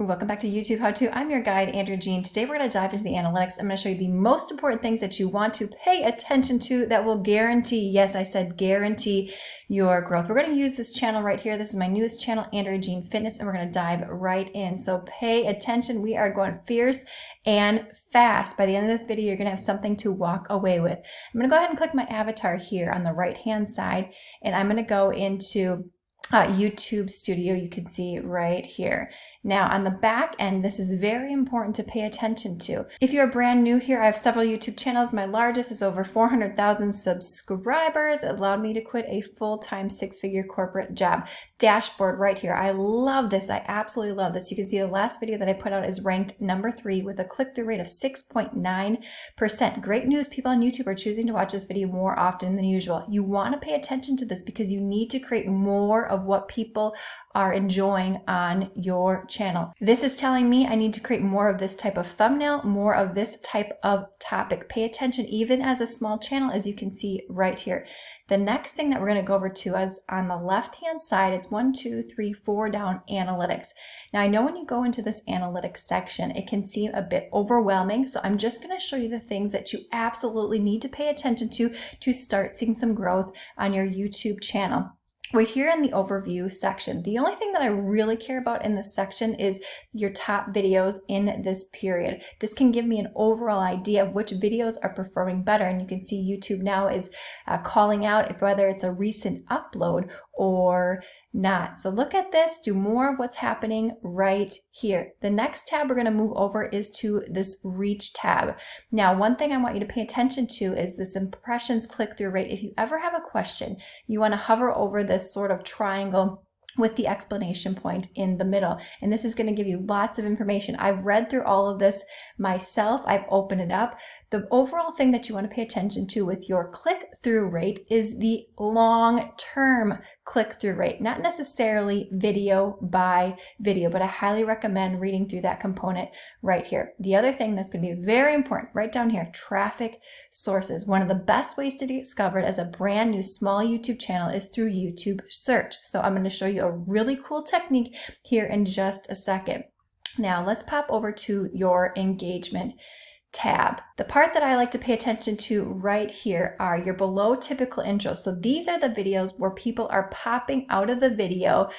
Welcome back to YouTube How To. I'm your guide, Andrea Jean. Today we're going to dive into the analytics. I'm going to show you the most important things that you want to pay attention to that will guarantee, yes, I said guarantee, your growth. We're going to use this channel right here. This is my newest channel, Andrea Jean Fitness, and we're going to dive right in. So pay attention. We are going fierce and fast. By the end of this video, you're going to have something to walk away with. I'm going to go ahead and click my avatar here on the right-hand side, and I'm going to go into YouTube Studio. You can see right here. Now on the back end, this is very important to pay attention to. If you're brand new here, I have several YouTube channels. My largest is over 400,000 subscribers. It allowed me to quit a full-time six-figure corporate job. Dashboard right here. I love this. I absolutely love this. You can see the last video that I put out is ranked number 3 with a click-through rate of 6.9%. Great news. People on YouTube are choosing to watch this video more often than usual. You want to pay attention to this because you need to create more of what people are enjoying on your channel. This is telling me I need to create more of this type of thumbnail, more of this type of topic. Pay attention even as a small channel, as you can see right here. The next thing that we're going to go over to is on the left-hand side. It's 1, 2, 3, 4 down, analytics. Now I know when you go into this analytics section, it can seem a bit overwhelming. So I'm just going to show you the things that you absolutely need to pay attention to start seeing some growth on your YouTube channel. We're here in the overview section. The only thing that I really care about in this section is your top videos in this period. This can give me an overall idea of which videos are performing better. And you can see YouTube now is calling out if whether it's a recent upload or not. So look at this, do more of what's happening right here. The next tab we're going to move over is to this reach tab. Now, one thing I want you to pay attention to is this impressions click-through rate. If you ever have a question, you want to hover over this sort of triangle with the explanation point in the middle. And this is going to give you lots of information. I've read through all of this myself. I've opened it up. The overall thing that you want to pay attention to with your click-through rate is the long-term click-through rate, not necessarily video by video, but I highly recommend reading through that component right here. The other thing that's going to be very important right down here, traffic sources. One of the best ways to get discovered as a brand new small YouTube channel is through YouTube search. So I'm going to show you a really cool technique here in just a second. Now let's pop over to your engagement tab. The part that I like to pay attention to right here are your below typical intros. So these are the videos where people are popping out of the video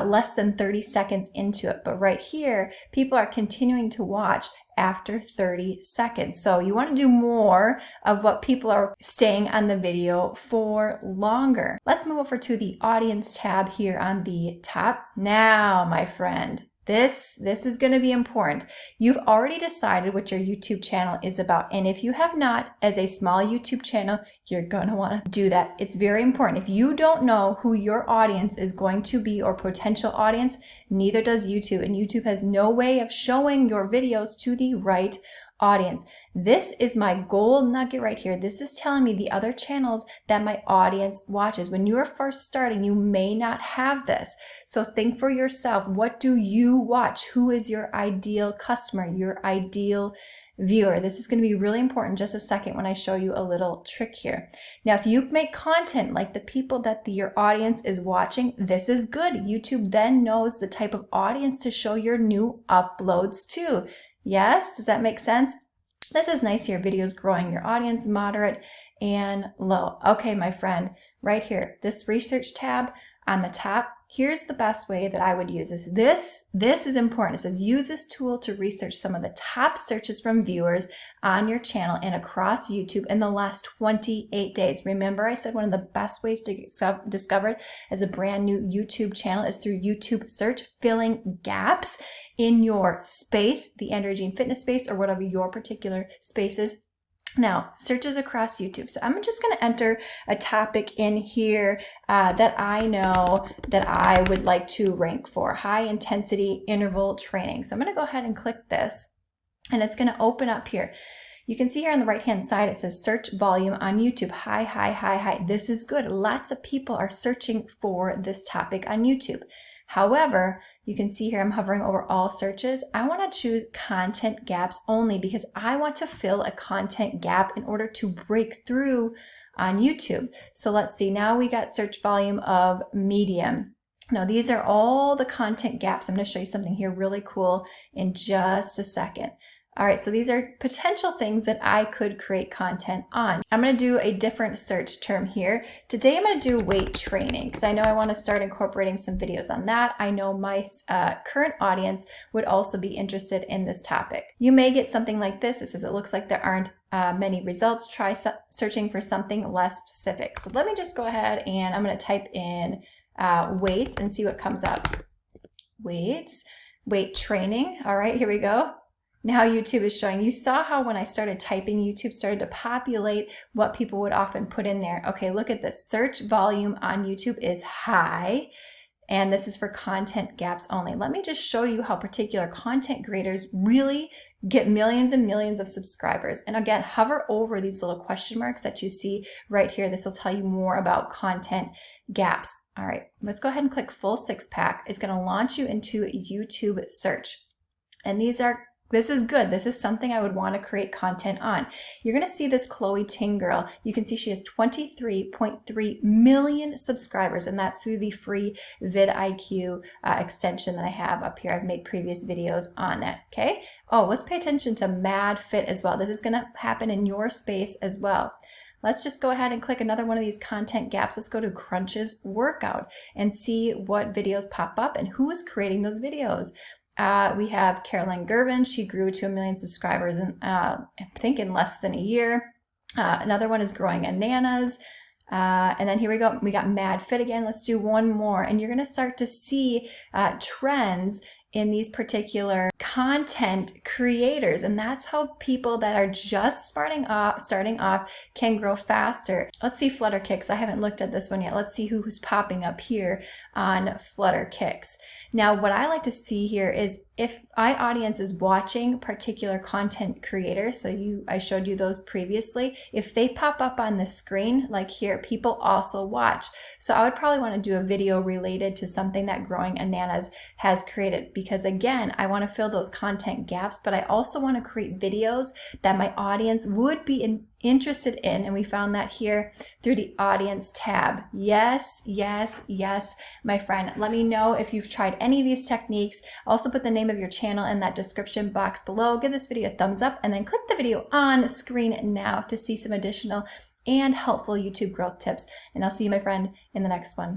less than 30 seconds into it. But right here, people are continuing to watch after 30 seconds. So you want to do more of what people are staying on the video for longer. Let's move over to the audience tab here on the top. Now, my friend, This is going to be important. You've already decided what your YouTube channel is about. And if you have not, as a small YouTube channel, you're going to want to do that. It's very important. If you don't know who your audience is going to be or potential audience, neither does YouTube. And YouTube has no way of showing your videos to the right audience. This is my gold nugget right here. This is telling me the other channels that my audience watches. When you are first starting, you may not have this. So think for yourself, what do you watch? Who is your ideal customer, your ideal viewer? This is going to be really important in just a second when I show you a little trick here. Now, if you make content like the people that your audience is watching, this is good. YouTube then knows the type of audience to show your new uploads to. Yes, does that make sense? This is nice here. Videos growing your audience, moderate and low. Okay, my friend, right here, this research tab on the top, here's the best way that I would use this. This is important. It says use this tool to research some of the top searches from viewers on your channel and across YouTube in the last 28 days. Remember, I said one of the best ways to get discovered as a brand new YouTube channel is through YouTube search, filling gaps in your space, the Andrea Jean Fitness space, or whatever your particular space is. Now, searches across YouTube. So I'm just going to enter a topic in here that I know that I would like to rank for, high intensity interval training. So I'm going to go ahead and click this, and it's going to open up here. You can see here on the right-hand side, it says search volume on YouTube. High, high, high, high. This is good. Lots of people are searching for this topic on YouTube. However, you can see here I'm hovering over all searches. I want to choose content gaps only because I want to fill a content gap in order to break through on YouTube. So let's see, now we got search volume of medium. Now, these are all the content gaps. I'm going to show you something here really cool in just a second. All right, so these are potential things that I could create content on. I'm going to do a different search term here. Today I'm going to do weight training because I know I want to start incorporating some videos on that. I know my current audience would also be interested in this topic. You may get something like this. It says it looks like there aren't many results. Try searching for something less specific. So let me just go ahead and I'm going to type in weights and see what comes up. Weights, weight training. All right, here we go. Now YouTube is showing. You saw how when I started typing, YouTube started to populate what people would often put in there. Okay, look at this. Search volume on YouTube is high, and this is for content gaps only. Let me just show you how particular content creators really get millions and millions of subscribers. And again, hover over these little question marks that you see right here. This will tell you more about content gaps. All right, let's go ahead and click full 6-pack. It's going to launch you into YouTube search. And this is good. This is something I would want to create content on. You're going to see this Chloe Ting girl. You can see she has 23.3 million subscribers, and that's through the free vidIQ extension that I have up here. I've made previous videos on that, okay? Oh, let's pay attention to Mad Fit as well. This is going to happen in your space as well. Let's just go ahead and click another one of these content gaps. Let's go to Crunch's workout and see what videos pop up and who is creating those videos. We have Caroline Gervin. She grew to 1 million subscribers in, I think, in less than a year. Another one is Growing Bananas. And then here we go. We got Mad Fit again. Let's do one more. And you're going to start to see trends in these particular content creators. And that's how people that are just starting off can grow faster. Let's see Flutter Kicks. I haven't looked at this one yet. Let's see who's popping up here on Flutter Kicks. Now, what I like to see here is if my audience is watching particular content creators, so I showed you those previously, if they pop up on the screen, like here, people also watch. So I would probably want to do a video related to something that Growing Bananas has created, because again, I want to fill those content gaps, but I also want to create videos that my audience would be interested in, and we found that here through the audience tab. Yes, yes, yes, my friend. Let me know if you've tried any of these techniques. Also put the name of your channel in that description box below. Give this video a thumbs up and then click the video on screen now to see some additional and helpful YouTube growth tips. And I'll see you, my friend, in the next one.